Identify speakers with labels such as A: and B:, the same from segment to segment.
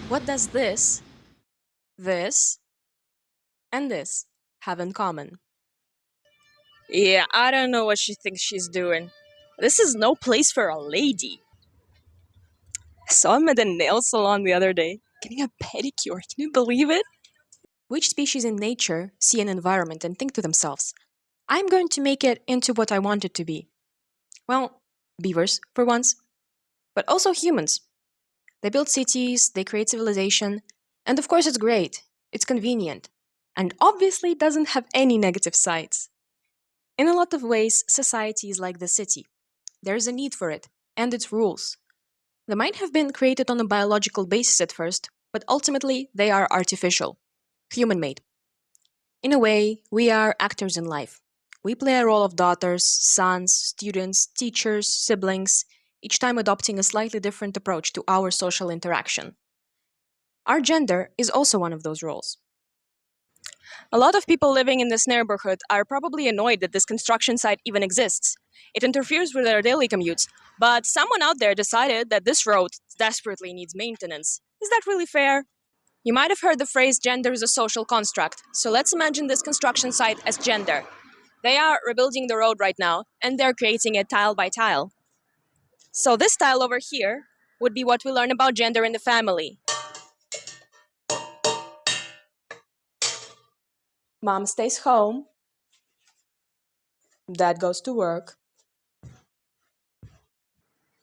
A: What does this, and this have in common?
B: Yeah, I don't know what she thinks she's doing. This is no place for a lady. I saw him at the nail salon the other day, getting a pedicure. Can you believe it?
A: Which species in nature see an environment and think to themselves, I'm going to make it into what I want it to be? Well, beavers, for once, but also humans. They build cities, they create civilization, and of course it's great, it's convenient, and obviously doesn't have any negative sides. In a lot of ways, society is like the city. There is a need for it, and its rules. They might have been created on a biological basis at first, but ultimately they are artificial, human made. In a way, we are actors in life. We play a role of daughters, sons, students, teachers, siblings, each time adopting a slightly different approach to our social interaction. Our gender is also one of those roles.
B: A lot of people living in this neighborhood are probably annoyed that this construction site even exists. It interferes with their daily commutes, but someone out there decided that this road desperately needs maintenance. Is that really fair? You might have heard the phrase gender is a social construct, so let's imagine this construction site as gender. They are rebuilding the road right now, and they're creating it tile by tile. So, this tile over here would be what we learn about gender in the family.
A: Mom stays home, dad goes to work.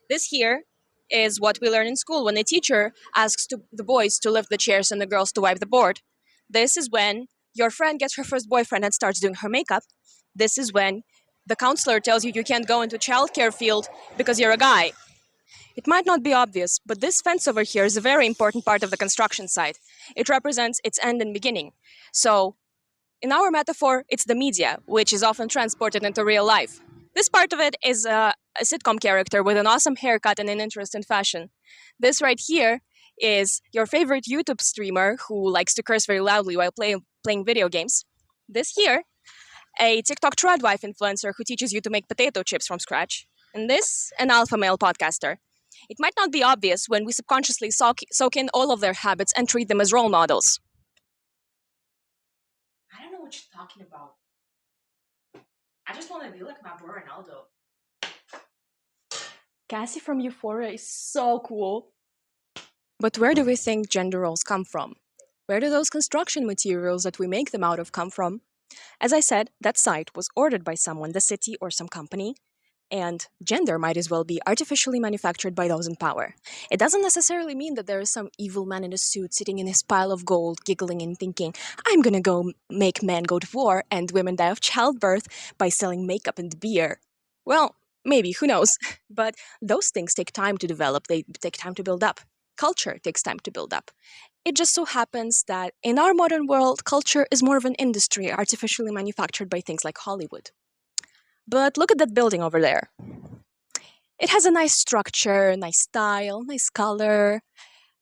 B: This here is what we learn in school when the teacher asks the boys to lift the chairs and the girls to wipe the board. This is when your friend gets her first boyfriend and starts doing her makeup. This is when the counselor tells you can't go into childcare field because you're a guy. It might not be obvious, but this fence over here is a very important part of the construction site. It represents its end and beginning. So, in our metaphor, it's the media, which is often transported into real life. This part of it is a sitcom character with an awesome haircut and an interest in fashion. This right here is your favorite YouTube streamer who likes to curse very loudly while playing video games. This here, a TikTok tradwife influencer who teaches you to make potato chips from scratch. And this, an alpha male podcaster. It might not be obvious when we subconsciously soak in all of their habits and treat them as role models.
A: I don't know what you're talking about. I just want to be like my bro Ronaldo. Cassie from Euphoria is so cool.
B: But where do we think gender roles come from? Where do those construction materials that we make them out of come from? As I said, that site was ordered by someone, the city or some company, and gender might as well be artificially manufactured by those in power. It doesn't necessarily mean that there is some evil man in a suit sitting in his pile of gold, giggling and thinking, I'm gonna go make men go to war and women die of childbirth by selling makeup and beer. Well, maybe, who knows? But those things take time to develop, they take time to build up. Culture takes time to build up. It just so happens that in our modern world, culture is more of an industry artificially manufactured by things like Hollywood. But look at that building over there. It has a nice structure, nice style, nice color,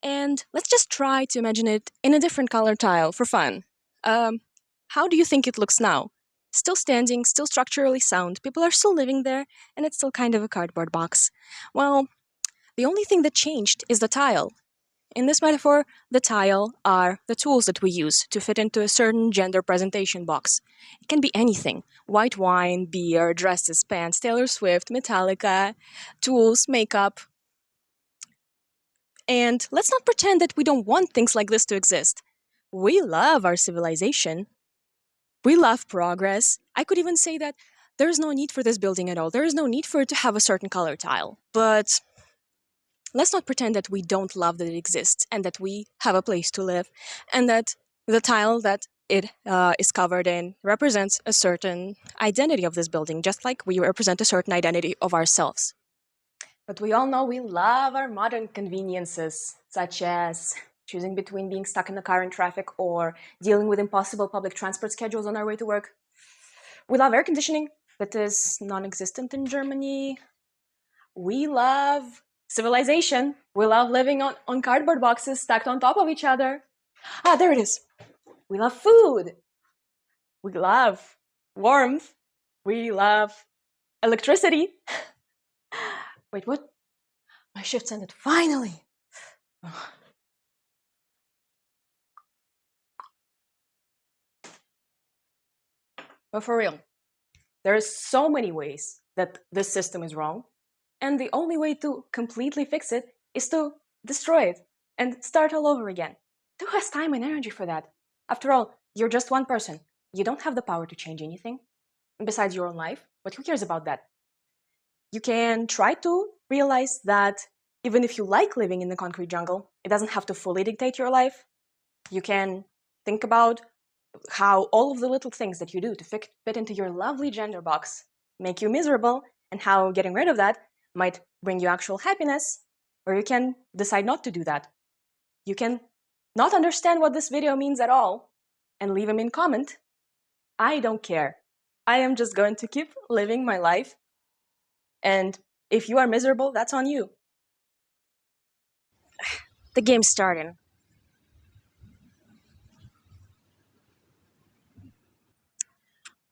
B: and let's just try to imagine it in a different color tile for fun. How do you think it looks now? Still standing, still structurally sound, people are still living there, and it's still kind of a cardboard box. Well, the only thing that changed is the tile. In this metaphor, the tile are the tools that we use to fit into a certain gender presentation box. It can be anything: white wine, beer, dresses, pants, Taylor Swift, Metallica, tools, makeup. And let's not pretend that we don't want things like this to exist. We love our civilization. We love progress. I could even say that there is no need for this building at all. There is no need for it to have a certain color tile. But let's not pretend that we don't love that it exists and that we have a place to live and that the tile that it is covered in represents a certain identity of this building, just like we represent a certain identity of ourselves.
A: But we all know we love our modern conveniences, such as choosing between being stuck in the car in traffic or dealing with impossible public transport schedules on our way to work. We love air conditioning that is non existent in Germany. We love civilization. We love living on cardboard boxes stacked on top of each other. Ah, there it is. We love food. We love warmth. We love electricity. Wait, what? My shift's ended. Finally.
B: But for real, there are so many ways that this system is wrong, and the only way to completely fix it is to destroy it and start all over again. Who has time and energy for that? After all, you're just one person. You don't have the power to change anything besides your own life, but who cares about that? You can try to realize that even if you like living in the concrete jungle, it doesn't have to fully dictate your life. You can think about how all of the little things that you do to fit into your lovely gender box make you miserable, and how getting rid of that might bring you actual happiness, or you can decide not to do that. You can not understand what this video means at all and leave a mean comment. I don't care. I am just going to keep living my life, and if you are miserable, that's on you. The game's starting.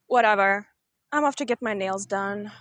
B: Whatever. I'm off to get my nails done.